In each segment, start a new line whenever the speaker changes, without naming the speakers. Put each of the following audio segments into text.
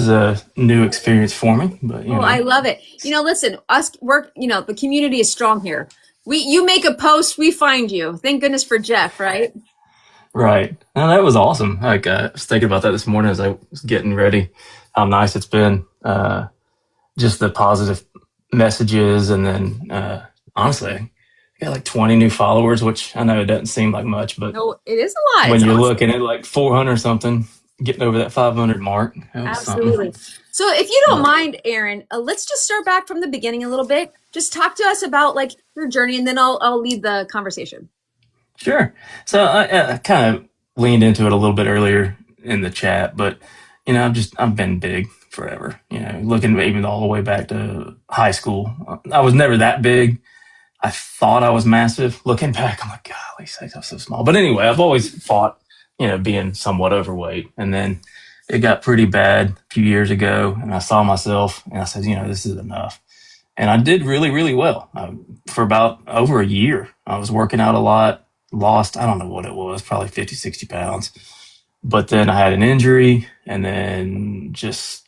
is a new experience for me, but
Oh, I love it. Listen, us work, the community is strong here. You make a post, we find you. Thank goodness for Jeff, right?
right. No, that was awesome. Like I was thinking about that this morning as I was getting ready. How nice it's been. Just the positive messages, and then honestly, I got like 20 new followers, which I know it doesn't seem like much, but
No, it is a lot.
when
It's
you're
awesome.
looking at like 400 something, getting over that 500 mark, that was something.
Absolutely. So if you don't
But
mind, Aaron, let's just start back from the beginning a little bit. Just talk to us about like your journey, and then I'll lead the conversation.
sure. So I kind of leaned into it a little bit earlier in the chat, but I've been big forever. Looking even all the way back to high school, I was never that big. I thought I was massive. Looking back, I'm like, golly, sakes, I'm so small. But anyway, I've always fought, being somewhat overweight, and then it got pretty bad a few years ago, and I saw myself, and I said, this is enough. And I did really, really well for about over a year. I was working out a lot, lost, I don't know what it was, probably 50, 60 pounds. But then I had an injury and then just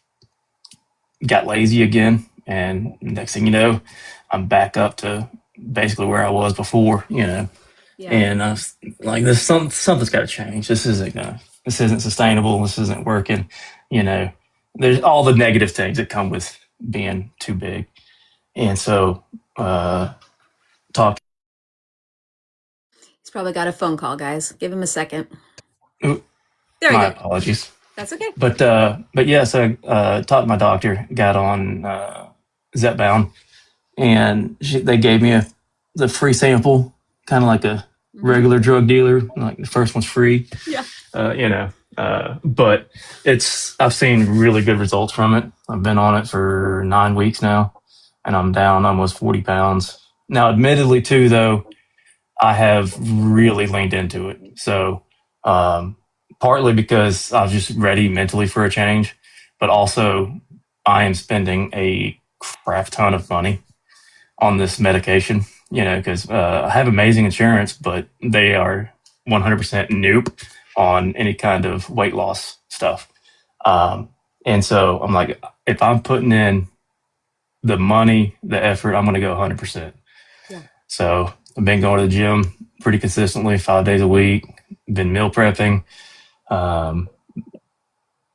got lazy again. And next thing you know, I'm back up to basically where I was before.
Yeah.
And I was like, something's got to change. This isn't sustainable. This isn't working. You know, there's all the negative things that come with being too big. And so, talk.
He's probably got a phone call, guys. Give him a second.
Ooh,
There you
my
go.
apologies.
That's okay.
But yeah, so talked to my doctor, got on Zepbound, and they gave me the free sample, kind of like a
Hmm.
regular drug dealer. Like the first one's free,
Yeah.
uh, you know. But I've seen really good results from it. I've been on it for 9 weeks now, and I'm down almost 40 pounds. Now, admittedly, too, though, I have really leaned into it. So, um, partly because I was just ready mentally for a change, but also I am spending a crap ton of money on this medication, because I have amazing insurance, but they are 100% nope on any kind of weight loss stuff. Um, and so I'm like, if I'm putting in the money, the effort, I'm going to go 100%.
Yeah.
So I've been going to the gym pretty consistently, 5 days a week, been meal prepping, um,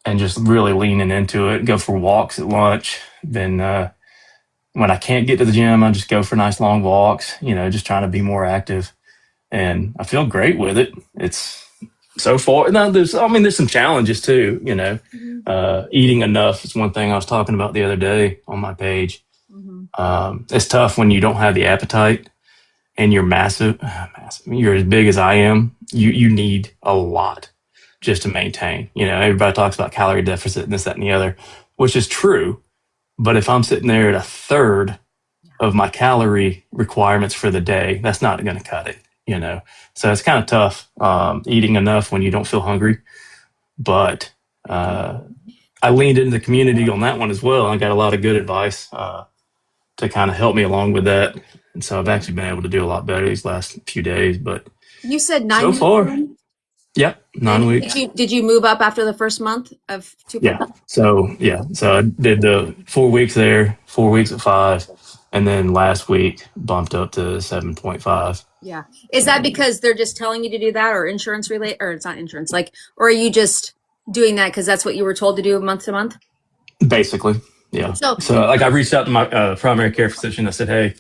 and just really leaning into it. Go for walks at lunch. Then when I can't get to the gym, I just go for nice long walks, just trying to be more active. And I feel great with it. It's so far. Now there's some challenges too.
Hmm.
Eating enough is one thing I was talking about the other day on my page.
Hmm.
It's tough when you don't have the appetite and you're massive, you're as big as I am, you need a lot just to maintain. Everybody talks about calorie deficit and this, that, and the other, which is true. But if I'm sitting there at a third of my calorie requirements for the day, that's not going to cut it. So it's kind of tough eating enough when you don't feel hungry. But I leaned into the community on that one as well. I got a lot of good advice to kind of help me along with that. And so I've actually been able to do a lot better these last few days. But
You said
so
9 weeks
far,
in,
yep,
and
9 weeks.
did you move up after the first month of 2.5?
Yeah. So I did the 4 weeks there, 4 weeks at five, and then last week bumped up to 7.5.
Yeah. Is that because they're just telling you to do that, or insurance relate, or it's not insurance, like, or are you just doing that because that's what you were told to do month to month?
Basically, yeah.
So,
So like I reached out to my primary care physician. I said, hey,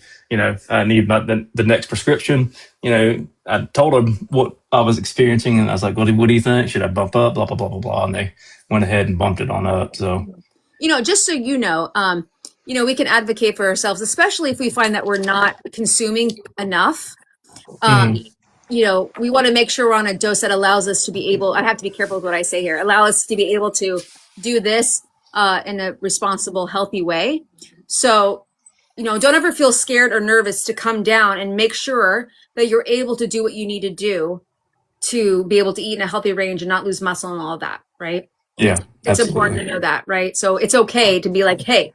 I need the next prescription. I told him what I was experiencing, and I was like, what do you think? Should I bump up? Blah blah blah blah blah. And they went ahead and bumped it on up. So,
just so we can advocate for ourselves, especially if we find that we're not consuming enough. Um,
mhm,
we want to make sure we're on a dose that allows us to be able, I have to be careful with what I say here, allow us to be able to do this in a responsible, healthy way. So, don't ever feel scared or nervous to come down, and make sure that you're able to do what you need to do to be able to eat in a healthy range and not lose muscle and all of that, right?
yeah,
It's important to
absolutely,
know that, right? So it's okay to be like, hey,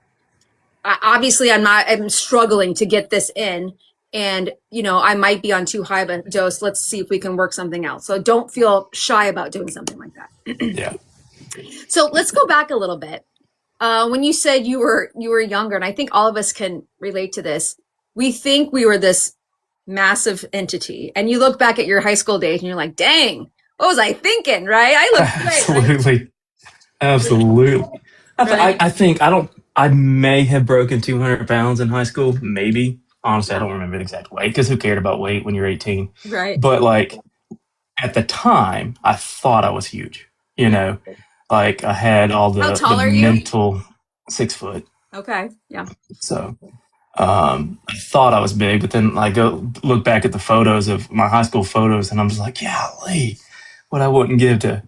obviously I'm struggling to get this in, and I might be on too high of a dose. Let's see if we can work something out. So don't feel shy about doing something like that.
yeah.
So let's go back a little bit. When you said you were younger, and I think all of us can relate to this, we think we were this massive entity, and you look back at your high school days, and you're like, "Dang, what was I thinking?" Right? I look great, right?
Absolutely. Absolutely.
Right.
I think I don't. I may have broken 200 pounds in high school. Maybe. Honestly, I
Yeah.
don't remember the exact weight because who cared about weight when you're 18?
Right.
But like at the time, I thought I was huge. You
Yeah.
know, like I had all
How
the
tall are you?
mental 6 foot.
Okay. Yeah.
So I thought I was big, but then I go look back at the photos of my high school photos, and I'm just like, yeah, what I wouldn't give to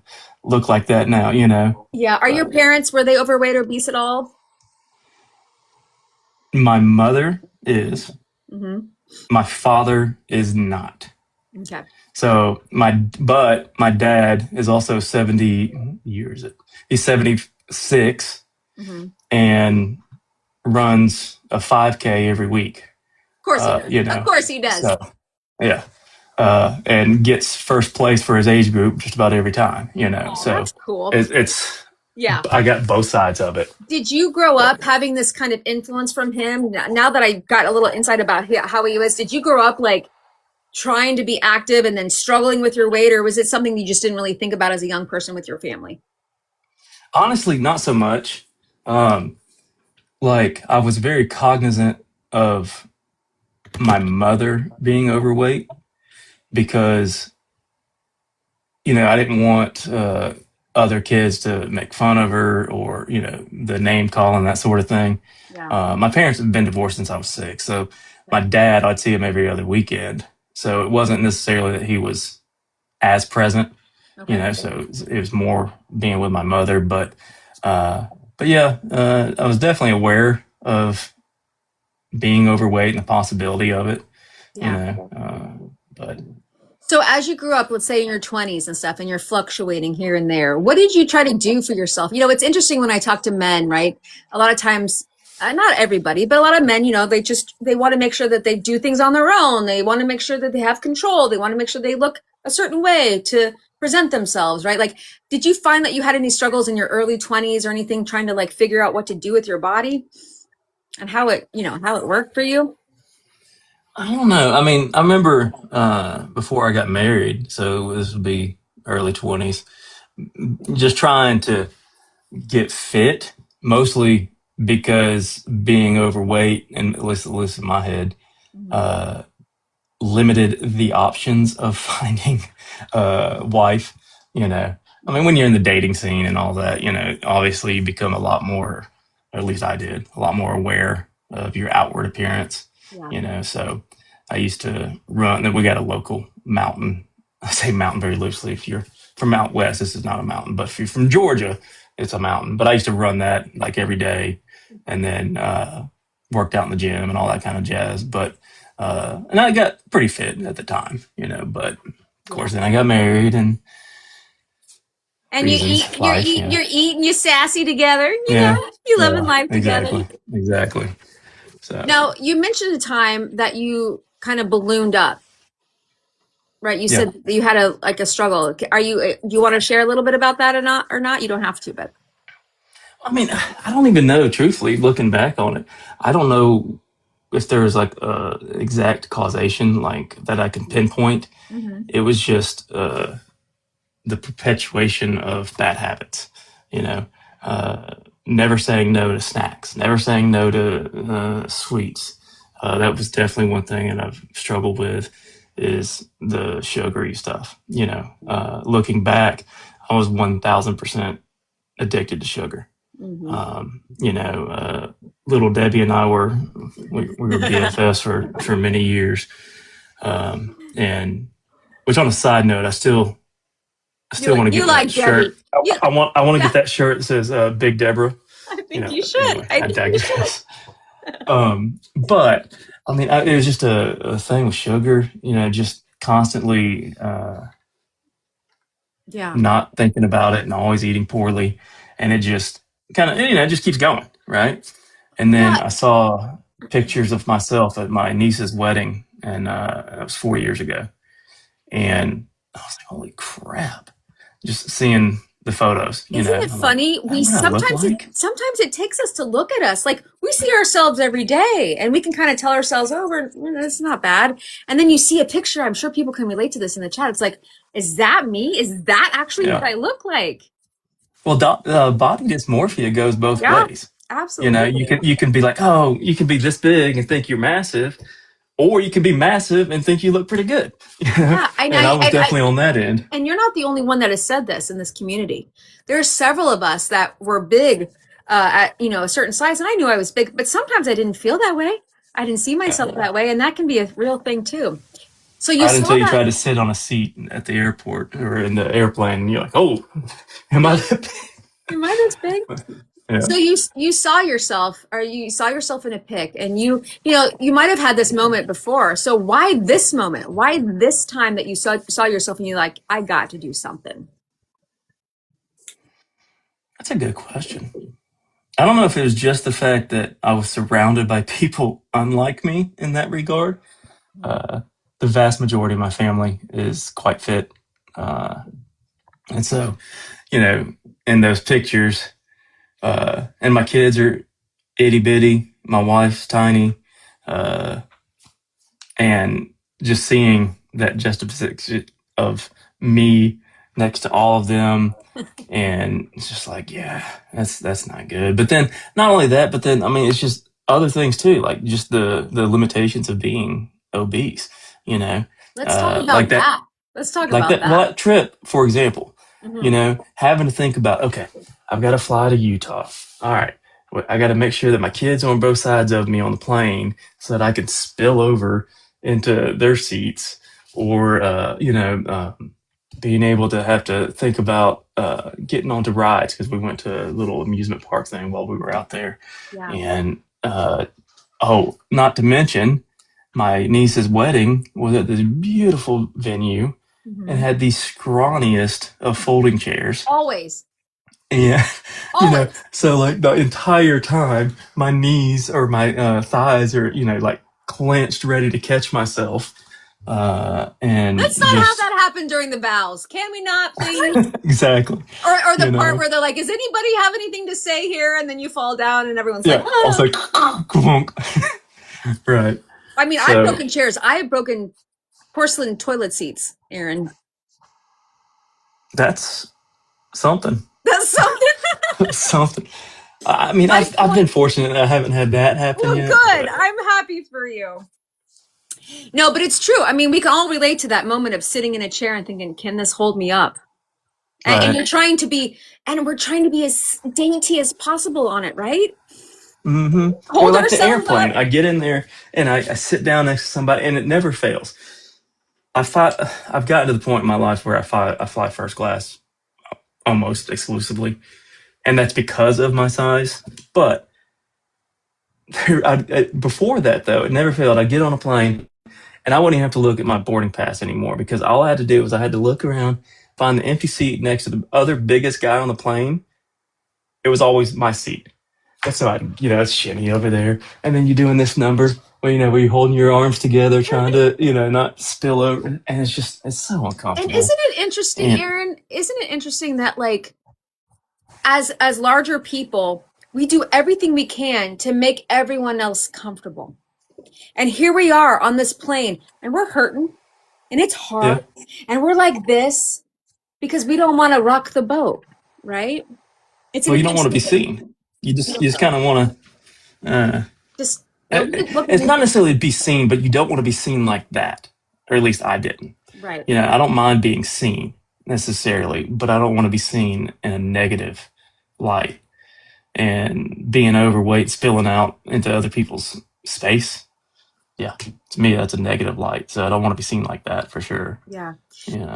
look like that now.
Yeah. Are your
But
parents, were they overweight or obese at all?
my mother is.
Mm-hmm.
My father is not.
Okay.
So my dad is also 70 years. He's 76
Mm-hmm. Of
and runs a 5K every week.
course he does. Of course he does.
So yeah, and gets first place for his age group just about every time.
Oh,
So
that's cool.
it's
Yeah.
I got both sides of it.
Did you grow
But
up having this kind of influence from him? Now that I got a little insight about how he was, did you grow up like trying to be active and then struggling with your weight, or was it something you just didn't really think about as a young person with your family?
honestly, not so much. Um, like I was very cognizant of my mother being overweight because I didn't want other kids to make fun of her or the name calling that sort of thing.
Yeah.
My parents have been divorced since I was 6, so my
Okay.
dad I'd see him every other weekend. So it wasn't necessarily that he was as present,
Okay.
So it was more being with my mother. But yeah, I was definitely aware of being overweight and the possibility of it, you
Yeah.
know. But
So as you grew up, let's say in your 20s and stuff, and you're fluctuating here and there, what did you try to do for yourself? It's interesting when I talk to men, right? A lot of times, not everybody, but a lot of men, they want to make sure that they do things on their own. They want to make sure that they have control. They want to make sure they look a certain way to present themselves, right? Like, did you find that you had any struggles in your early 20s or anything trying to like figure out what to do with your body and how it worked for you?
I don't know. I mean, I remember before I got married, so this would be early 20s, just trying to get fit, mostly because being overweight, and at least in my head,
Mhm.
uh, limited the options of finding a wife. You know, I mean, when you're in the dating scene and all that, obviously you become a lot more, or at least I did, a lot more aware of your outward appearance.
Yeah.
So I used to run. Then we got a local mountain. I say mountain very loosely. If you're from out west, this is not a mountain, but if you're from Georgia, it's a mountain. But I used to run that like every day, and then worked out in the gym and all that kind of jazz. And I got pretty fit at the time, but of
Yeah.
course then I got married and
And you
reasons,
eat, you're
life,
eating, you're eating, you sassy together,
yeah,
you living
yeah,
life together.
exactly. So
Now, you mentioned a time that you kind of ballooned up, right? You
yeah,
said that you had a struggle. Do you want to share a little bit about that or not? You don't have to, but
I mean, I don't even know, truthfully, looking back on it, I don't know if there was like a exact causation like that I can pinpoint.
hmm
It was just the perpetuation of bad habits, you know, uh, never saying no to snacks, never saying no to sweets. That was definitely one thing that I've struggled with is the sugary stuff. Looking back, I was 1,000% addicted to sugar.
hmm
Little Debbie and I we were BFFs for many years. And which on a side note, I still want to
you
get that
like Debbie.
shirt.
You,
I want to
yeah,
get that shirt that says Big Deborah.
I think you should.
Anyway,
I
I
think you should.
digress. But I mean, it was just a thing with sugar. Just constantly
Yeah.
not thinking about it and always eating poorly, and it just kind of it just keeps going, right? And then
Yeah.
I saw pictures of myself at my niece's wedding, and that was 4 years ago, and I was like, holy crap! Just seeing the photos,
Isn't it
I'm like,
funny?
is that
We
what I look
sometimes
like?
sometimes it takes us to look at us. Like we see ourselves every day and we can kind of tell ourselves, oh, it's not bad. And then you see a picture, I'm sure people can relate to this in the chat. It's like, is that me? Is that actually what
Yeah.
I look like?
Well, body dysmorphia goes both
Yeah,
ways.
absolutely.
You can be like, oh, you can be this big and think you're massive, or you can be massive and think you look pretty good.
Yeah,
And I was definitely on that end.
and you're not the only one that has said this in this community. There are several of us that were big at a certain size, and I knew I was big, but sometimes I didn't feel that way. I didn't see myself that way, and that can be a real thing too. So you
Right
saw
until you
that.
try to sit on a seat at the airport or in the airplane, and you're like, oh, am I that
Am I this big?
big? Yeah.
So you saw yourself, or you saw yourself in a pic, and you might have had this moment before. So why this moment? Why this time that you saw yourself and you're like, I got to do something?
That's a good question. I don't know if it was just the fact that I was surrounded by people unlike me in that regard. Uh, the vast majority of my family is quite fit. Uh, and so, you know, in those pictures, and my kids are itty bitty, my wife's tiny, uh, and just seeing that juxtaposition of me next to all of them, and it's just like, yeah, that's not good. But then not only that, but then I mean, it's just other things too, like just the limitations of being obese. You know,
Let's talk
like
about
that,
that. Let's talk about
well,
that.
that trip, for example.
Hmm.
Having to think about, okay, I've got to fly to Utah. All right, well, I got to make sure that my kids are on both sides of me on the plane so that I can spill over into their seats, or being able to have to think about getting onto rides because we went to a little amusement park thing while we were out there.
Yeah.
And oh, not to mention, my niece's wedding was at this beautiful venue and
Hmm.
had the scrawniest of folding chairs.
Always,
Yeah,
always.
so like the entire time, my knees or my thighs are, like clenched, ready to catch myself. And
Let's not have
just
that happen during the vows. Can we not, please?
exactly,
Or the
you
part
know,
where they're like, "Does anybody have anything to say here?" And then you fall down, and everyone's like,
yeah, I was
"Oh."
like, clunk. Right.
I mean, I've
So
broken chairs. I have broken porcelain toilet seats, Aaron.
that's something.
That's something.
Something. I mean,
My
I've been
point.
fortunate. I haven't had that happen
Well,
yet,
good.
but
I'm happy for you. No, but it's true. I mean, we can all relate to that moment of sitting in a chair and thinking, "Can this hold me up?" And
right.
you're trying to be, and we're trying to be as dainty as possible on it, right?
Hmm. Or
Hold
like the
ourselves
airplane.
up.
I get in there and I sit down next to somebody, and it never fails. I've gotten to the point in my life where I fly first class almost exclusively, and that's because of my size. But before that, though, it never failed. I get on a plane, and I wouldn't even have to look at my boarding pass anymore because all I had to do was I had to look around, find the empty seat next to the other biggest guy on the plane. It was always my seat. And so I, it's shimmy over there, and then you're doing this number where where you're holding your arms together, trying to not spill over, and it's so
And
uncomfortable.
isn't it interesting,
And
Aaron? Isn't it interesting that like as larger people, we do everything we can to make everyone else comfortable. And here we are on this plane, and we're hurting, and it's
yeah,
hard, and we're like this because we don't want to rock the boat, right? It's
well,
an
you don't want to be
interesting thing.
seen. You just kind of want to.
Just look at
It's
me.
not necessarily be seen, but you don't want to be seen like that, or at least I didn't.
Right.
I don't mind being seen necessarily, but I don't want to be seen in a negative light and being overweight, spilling out into other people's space. Yeah, to me, that's a negative light. So I don't want to be seen like that for sure.
Yeah.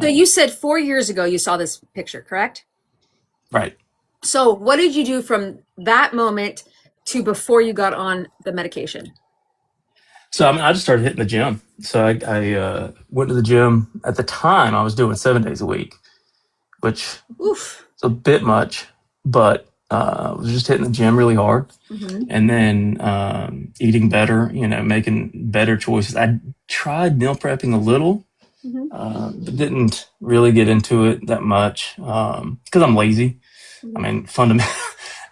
So
Yeah,
you said 4 years ago you saw this picture, correct?
right.
So what did you do from that moment to before you got on the medication?
So I mean, I just started hitting the gym. So I went to the gym. At the time, I was doing 7 days a week, which is
Oof.
a bit much, but I was just hitting the gym really hard,
Hmm.
and then eating better. Making better choices. I tried meal prepping a little,
Hmm.
but didn't really get into it that much because I'm lazy. I
Hmm.
mean, fundamental.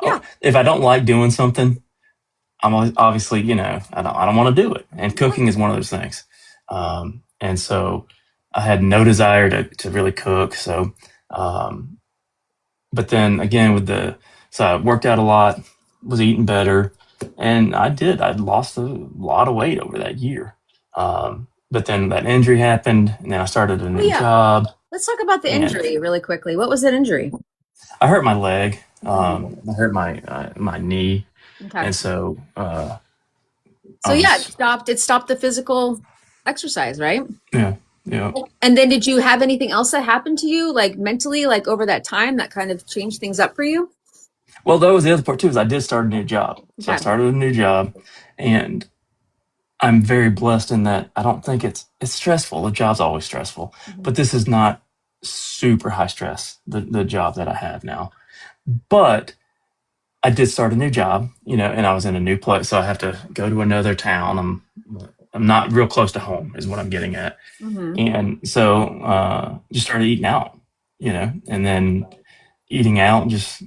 Yeah.
If I don't like doing something, obviously, I don't want to do it. And
Yeah.
cooking is one of those things. And so I had no desire to really cook. So, um, but then again, so I worked out a lot, was eating better, and I'd lost a lot of weight over that year. But then that injury happened, and then I started a
Oh
new
yeah.
job,
Let's talk about the
and
injury really quickly. What was that injury?
I hurt my leg.
Mhm.
I hurt my knee,
Okay.
and so
So
I
yeah,
was
it stopped the physical exercise, right?
yeah yeah.
And then did you have anything else that happened to you, like mentally, like over that time that kind of changed things up for you?
Well, that was the other part too. Is I did start a new job, so I
Okay.
started a new job, and I'm very blessed in that I don't think it's stressful. The job's always stressful,
Mhm.
but this is not super high stress. The job that I have now, but I did start a new job, and I was in a new place, so I have to go to another town. I'm not real close to home, is what I'm getting at,
Mhm.
and so just started eating out, and then eating out just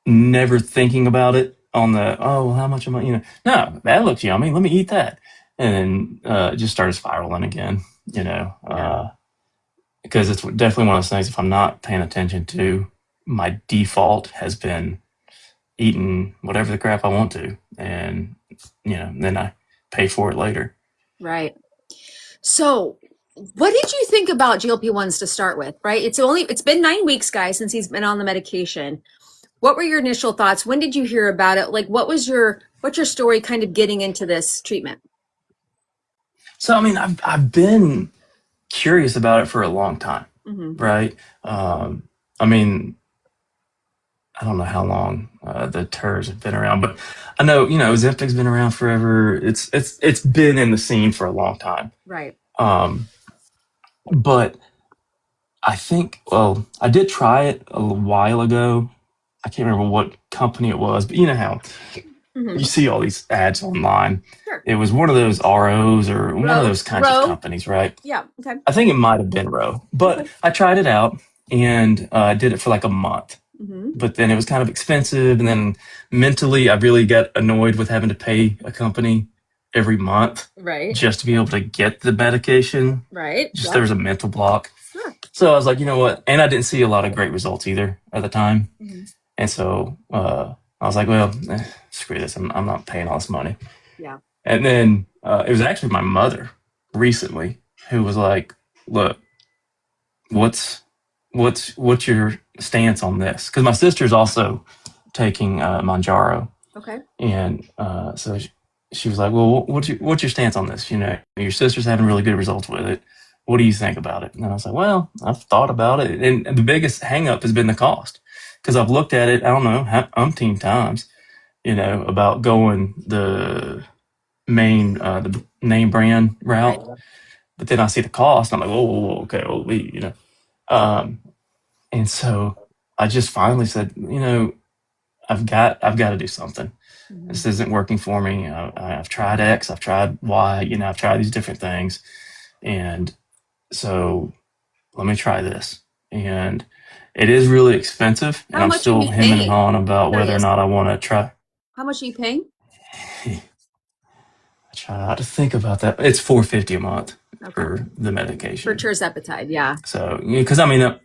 never thinking about it on the how much am I no, that looks yummy, let me eat that, and then it just started spiraling again,
Yeah.
because it's definitely one of those things. If I'm not paying attention to, my default has been eating whatever the crap I want to, and then I pay for it later.
Right. So, what did you think about GLP-1s to start with, right? It's been 9 weeks, guys, since he's been on the medication. What were your initial thoughts? When did you hear about it? Like what's your story kind of getting into this treatment?
So I mean, I've been curious about it for a long time,
Hmm.
right? I mean, I don't know how long the TERS have been around, but I know Ozempic's been around forever. It's been in the scene for a long time.
Right.
Um, but I think, well, I did try it a while ago. I can't remember what company it was, but you know how
Hmm.
you see all these ads online.
Sure.
It was one of those ROs or one of those kinds of
Row.
companies, right?
Yeah. Okay.
I think it might have been Row, but
Okay.
I tried it out and did it for like a month.
Hmm.
But then it was kind of expensive, and then mentally, I really got annoyed with having to pay a company every month
Right.
just to be able to get the medication.
Right.
Just there
Yep.
was a mental block.
Sure.
So I was like, you know what? And I didn't see a lot of great results either at the time.
Hmm.
And so I was like, well, screw this. I'm not paying all this money.
Yeah.
And then it was actually my mother recently who was like, look, what's what's your stance on this? Because my sister's also taking Manjaro,
Okay.
and so she was like, well, what's your stance on this? Your sister's having really good results with it. What do you think about it? And I was like, well, I've thought about it, and the biggest hangup has been the cost, because I've looked at it, I don't know, umpteen times, about going the name brand
Right.
route, but then I see the cost, and I'm like, oh, okay, well, um, and so I just finally said, I've got to do something.
Hmm.
This isn't working for me. I've tried X, I've tried Y, I've tried these different things, and so let me try this. And it is really expensive, and
How
I'm
much are
still
you
hemming and
paying?
hawing about whether or
Curious.
not I want to try.
How much are you paying?
I try not to think about that. It's $450 a month
Okay.
for the
For
medication.
tirzepatide, yeah.
So because I mean,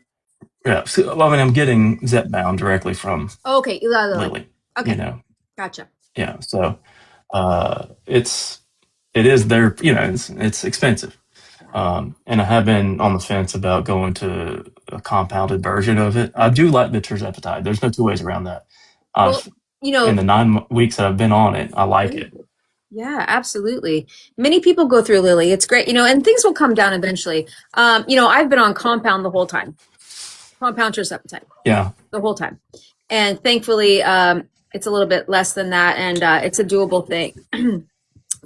yeah, so, well, I mean, I'm getting Zepbound directly from
Okay.
Lily. You
Okay.
know,
Gotcha.
yeah. So it is there. It's expensive.
Yeah.
And I have been on the fence about going to a compounded version of it. I do like the terzepatide. There's no two ways around that.
Well,
I've
you
In
know,
the 9 weeks that I've been on it, I like it.
yeah, absolutely. Many people go through Lily. It's great, and things will come down eventually. I've been on compound the whole time, compound tirzepatide
Yeah,
the whole time, and thankfully, it's a little bit less than that, and it's a doable thing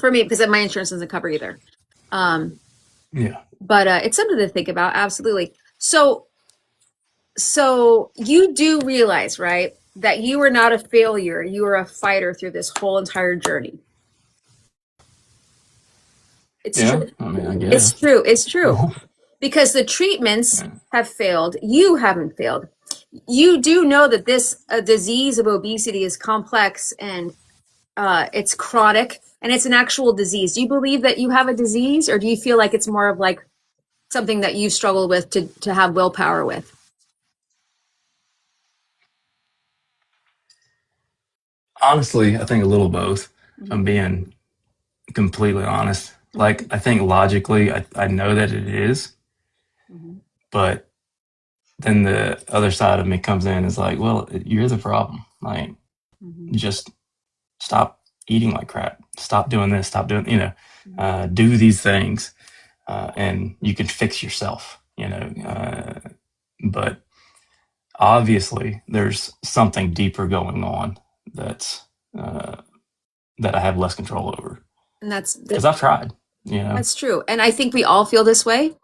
for me because my insurance doesn't cover either. Um,
yeah,
but it's something to think about. Absolutely. So you do realize, right, that you are not a failure. You are a fighter through this whole entire journey. It's
yeah.
true.
I mean, I
It's
guess.
true. It's true. because the treatments
Yeah.
have failed. You haven't failed. You do know that this disease of obesity is complex and it's chronic and it's an actual disease. Do you believe that you have a disease, or do you feel like it's more of like something that you've struggled with to have willpower with?
Honestly, I think a little both. If I'm
Mm-hmm.
being completely honest. Like,
Mm-hmm.
I think logically, I know that it is,
Mm-hmm.
but then the other side of me comes in is like, well, you're the problem. Like,
Mm-hmm.
just stop eating like crap. Stop doing this. Stop doing,
Mm-hmm.
do these things, and you can fix yourself. But obviously, there's something deeper going on that's uh, that I have less control over
And
because I've tried. You know,
that's true. And I think we all feel this way.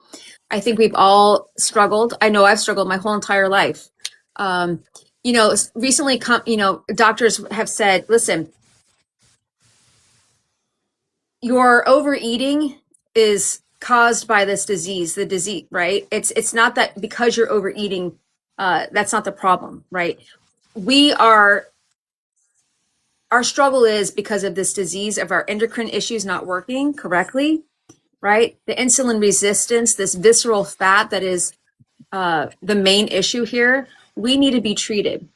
I think we've all struggled. I know I've struggled my whole entire life. Um, recently, doctors have said, listen, your overeating is caused by this disease, the disease, right? It's not that because you're overeating, that's not the problem, right? We are our struggle is because of this disease of our endocrine issues not working correctly, right? The insulin resistance, this visceral fat that is the main issue here. We need to be treated.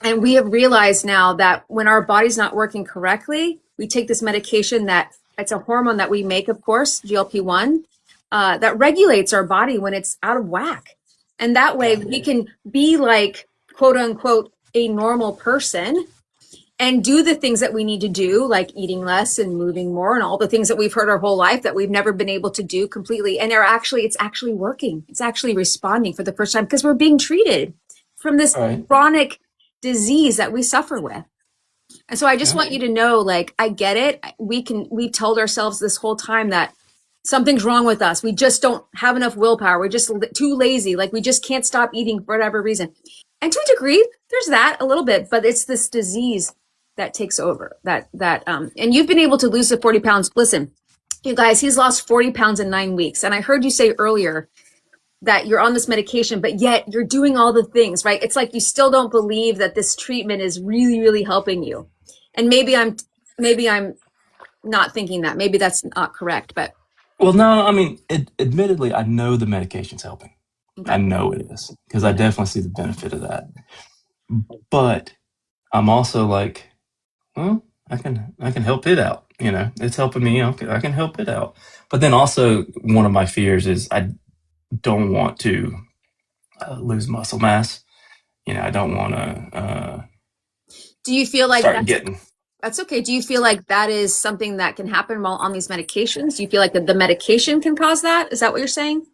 And we have realized now that when our body's not working correctly, we take this medication that it's a hormone that we make, of course, GLP-1, that regulates our body when it's out of whack. And that way
yeah,
we can be like, quote unquote, a normal person and do the things that we need to do, like eating less and moving more and all the things that we've heard our whole life that we've never been able to do completely. And it's actually working. It's actually responding for the first time because we're being treated from this
right,
chronic disease that we suffer with. And so I just
yeah,
want you to know, like, I get it. We've told ourselves this whole time that something's wrong with us. We just don't have enough willpower. We're just too lazy. Like, we just can't stop eating for whatever reason. And to a degree, there's that a little bit, but it's this disease that takes over and you've been able to lose the 40 pounds. Listen, you guys, he's lost 40 pounds in 9 weeks. And I heard you say earlier that you're on this medication, but yet you're doing all the things, right? It's like you still don't believe that this treatment is really, really helping you. And maybe I'm not thinking that. Maybe that's not correct, but
well, no, I mean, admittedly, I know the medication's helping. I
okay.
know it is because I
Okay.
definitely see the benefit of that. But I'm also like, well, I can help it out. It's helping me. I can help it out. But then also, one of my fears is I don't want to lose muscle mass. I don't want to
Do you feel like
start getting.
that's okay? Do you feel like that is something that can happen while on these medications? Do you feel like the medication can cause that? Is that what you're saying?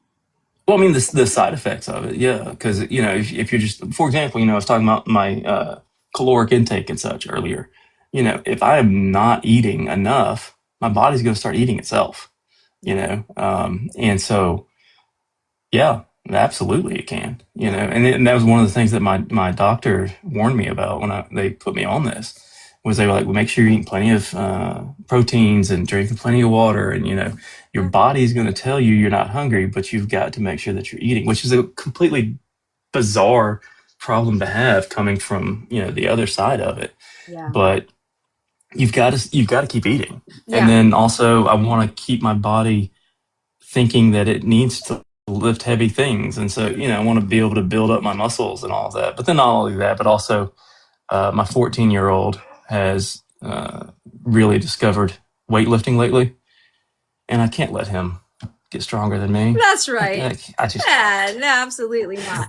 Well, I mean, the side effects of it, yeah, because if you're just, for example, I was talking about my caloric intake and such earlier. If I am not eating enough, my body's going to start eating itself.
Yeah.
And so yeah, absolutely it can. And that was one of the things that my doctor warned me about when they put me on this was they were like, well, make sure you're eating plenty of proteins and drinking plenty of water, and your
Yeah.
body's going to tell you you're not hungry, but you've got to make sure that you're eating, which is a completely bizarre problem to have coming from the other side of it.
Yeah.
But you've got to keep eating, and
Yeah.
then also I want to keep my body thinking that it needs to lift heavy things. And so, I want to be able to build up my muscles and all of that. But then not only that, but also my 14-year-old has really discovered weightlifting lately. And I can't let him get stronger than me.
That's
I,
right.
I, I just,
Yeah, no, absolutely not.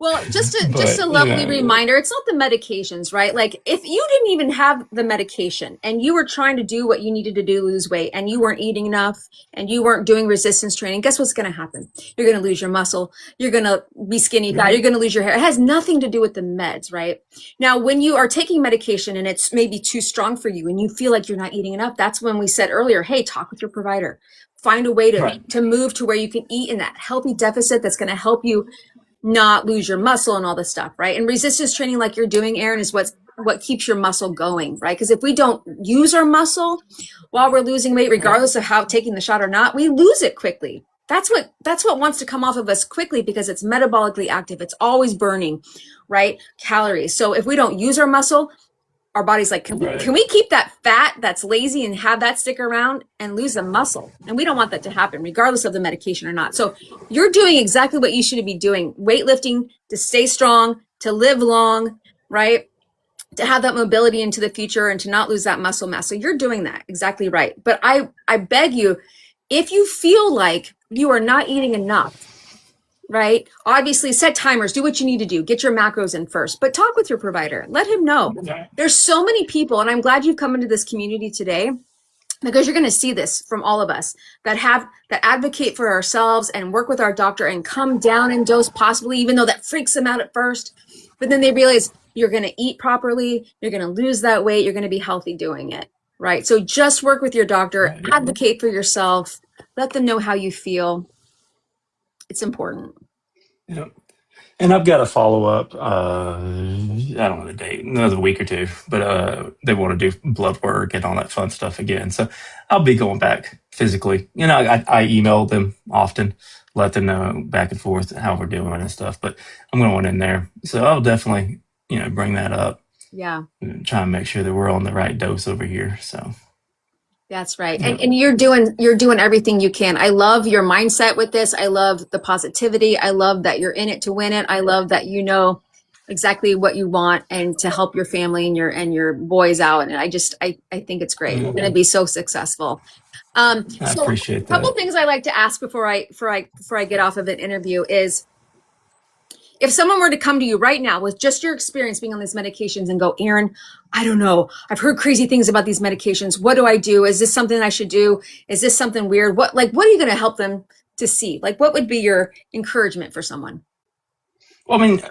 Well, just a
but,
lovely reminder. It's not the medications, right? Like if you didn't even have the medication and you were trying to do what you needed to do, lose weight, and you weren't eating enough and you weren't doing resistance training, guess what's going to happen? You're going to lose your muscle. You're going to be skinny fat. You're going to lose your hair. It has nothing to do with the meds, right? Now, when you are taking medication and it's maybe too strong for you and you feel like you're not eating enough, that's when we said earlier, hey, talk with your provider. Find a way
right.
to move to where you can eat in that healthy deficit that's going to help you not lose your muscle and all this stuff, right? And resistance training like you're doing, Aaron, is what keeps your muscle going, right? Because if we don't use our muscle while we're losing weight, regardless of how taking the shot or not, we lose it quickly. that's what wants to come off of us quickly because it's metabolically active. It's always burning, right? Calories. So if we don't use our muscle, our body's like, can
Right.
we keep that fat that's lazy and have that stick around and lose the muscle? And we don't want that to happen, regardless of the medication or not. So you're doing exactly what you should be doing: weightlifting to stay strong, to live long, right? To have that mobility into the future and to not lose that muscle mass. So you're doing that exactly right. But I beg you, if you feel like you are not eating enough, right? Obviously, set timers, do what you need to do, get your macros in first, but talk with your provider. Let him know.
Okay.
There's so many people, and I'm glad you've come into this community today because you're going to see this from all of us that advocate for ourselves and work with our doctor and come down in dose possibly, even though that freaks them out at first. But then they realize you're going to eat properly, you're going to lose that weight, you're going to be healthy doing it, right? So just work with your doctor,
Right.
advocate for yourself, let them know how you feel. It's important.
Yeah. And I've got a follow up. I don't know the date, another week or two, but they want to do blood work and all that fun stuff again. So I'll be going back physically. I email them often, let them know back and forth how we're doing and stuff. But I'm going in there, so I'll definitely bring that up
Yeah.
and try and make sure that we're on the right dose over here. So
That's right.
yeah,
And you're doing everything you can. I love your mindset with this. I love the positivity. I love that you're in it to win it. I love that you know exactly what you want and to help your family and your boys out. And I think it's great. You're
yeah,
going to be so successful.
I
So
appreciate
a couple
that.
things I like to ask before I get off of an interview is, if someone were to come to you right now with just your experience being on these medications and go, Aaron, I don't know, I've heard crazy things about these medications. What do I do? Is this something I should do? Is this something weird? What are you going to help them to see? Like, what would be your encouragement for someone?
Well, I mean,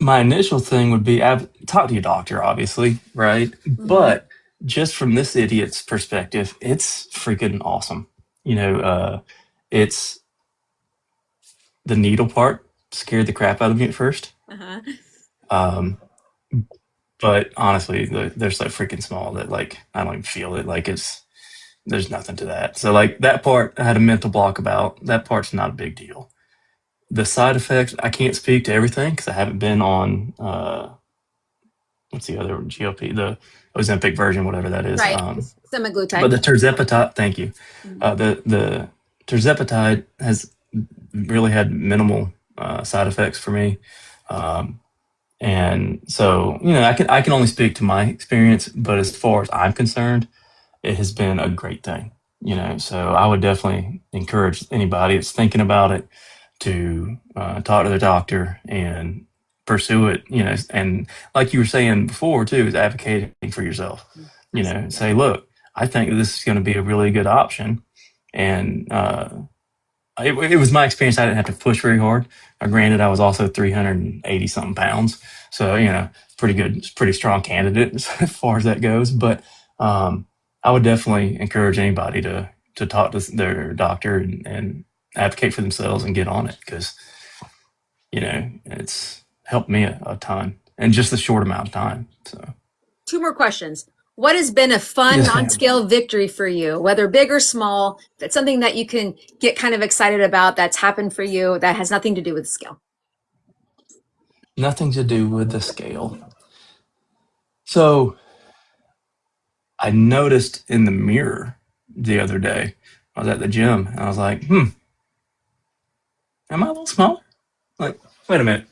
my initial thing would be talk to your doctor, obviously, right?
Mm-hmm.
But just from this idiot's perspective, it's freaking awesome. You know, it's the needle part scared the crap out of me at first.
Uh-huh.
Um, but honestly, they're so freaking small that like I don't even feel it. Like there's nothing to that. So like that part, I had a mental block about. That part's not a big deal. The side effects, I can't speak to everything because I haven't been on what's the other GLP, the Ozempic version, whatever that is.
Right.
But
Semaglutide.
the terzepatide, thank you.
Mhm.
The terzepatide has really had minimal side effects for me, um, and so I can only speak to my experience. But as far as I'm concerned, it has been a great thing. So I would definitely encourage anybody that's thinking about it to talk to their doctor and pursue it. And like you were saying before too, is advocating for yourself.
Absolutely.
Say, look, I think this is going to be a really good option, and it was my experience. I didn't have to push very hard. Granted, I was also 380 something pounds, so pretty good, pretty strong candidate as far as that goes. But I would definitely encourage anybody to talk to their doctor and advocate for themselves and get on it because it's helped me a ton in just a short amount of time. So
Two more questions. What has been a fun
yes, ma'am.
non-scale victory for you, whether big or small? That's something that you can get kind of excited about that's happened for you that has nothing to do with the scale.
Nothing to do with the scale. So I noticed in the mirror the other day. I was at the gym and I was like, am I a little small? Like, wait a minute.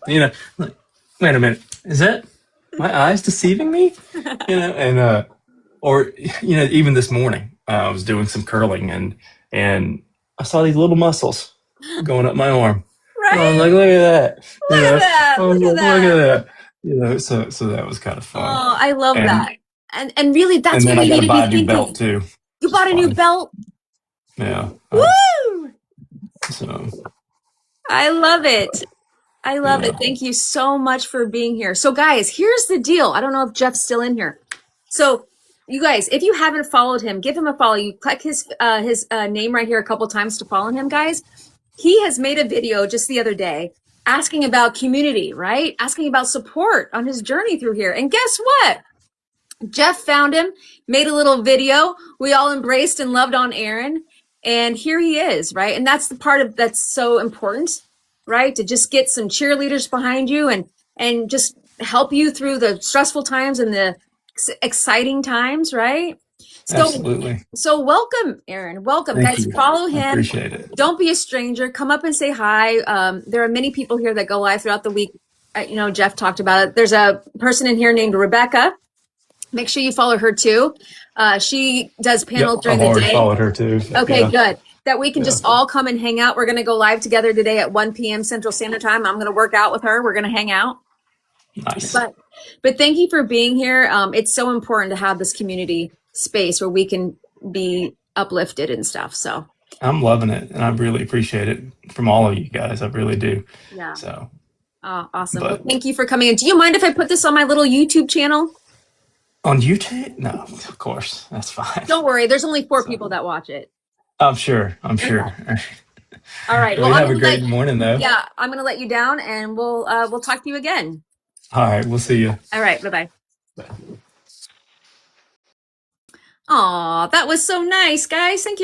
Like, wait a minute. Is that my eyes deceiving me? And or even this morning, I was doing some curling and I saw these little muscles going up my arm. And I was
Right?
like, look at that.
Look at that.
I was
Look at
like, look
that.
at that. So that was kind of fun.
Oh, I love
And
that. And really, that's
and
what
then I
you
got
need
to
to
buy
be
a new belt
thinking.
too,
You
which is
bought a new
fun.
belt.
Yeah.
Woo!
So
I love it. I love it.
yeah.
Thank you so much for being here. So, guys, here's the deal. I don't know if Jeff's still in here. So, you guys, if you haven't followed him, give him a follow. You click his name right here a couple times to follow him, guys. He has made a video just the other day asking about community, right? Asking about support on his journey through here. And guess what? Jeff found him, made a little video. We all embraced and loved on Aaron. And here he is, right? And that's the part of that's so important, right? To just get some cheerleaders behind you and just help you through the stressful times and the exciting times, right? So
Absolutely.
so welcome, Aaron. Welcome,
Thank
guys.
you.
Follow
I
him.
appreciate it.
Don't be a stranger. Come up and say hi. There are many people here that go live throughout the week. Jeff talked about it. There's a person in here named Rebecca. Make sure you follow her too. She does panels
Yep.
during
I've
the
already
day.
followed her too.
Okay,
Yeah.
good. That we can
Yeah.
just all come and hang out. We're going to go live together today at 1 p.m. Central Standard Time. I'm going to work out with her. We're going to hang out.
Nice.
But thank you for being here. It's so important to have this community space where we can be uplifted and stuff. So
I'm loving it, and I really appreciate it from all of you guys. I really do.
yeah,
So,
awesome. Well,
but
thank you for coming in. Do you mind if I put this on my little YouTube channel?
on YouTube, no, of course, that's fine.
Don't worry. There's only 4
So,
people that watch it.
I'm sure. I'm
Okay.
sure.
All right.
Well,
Well,
you have a great morning, though.
yeah, I'm going to let you down and we'll talk to you again.
All right. We'll see you.
All right. Bye-bye. Aw, that was so nice, guys. Thank you.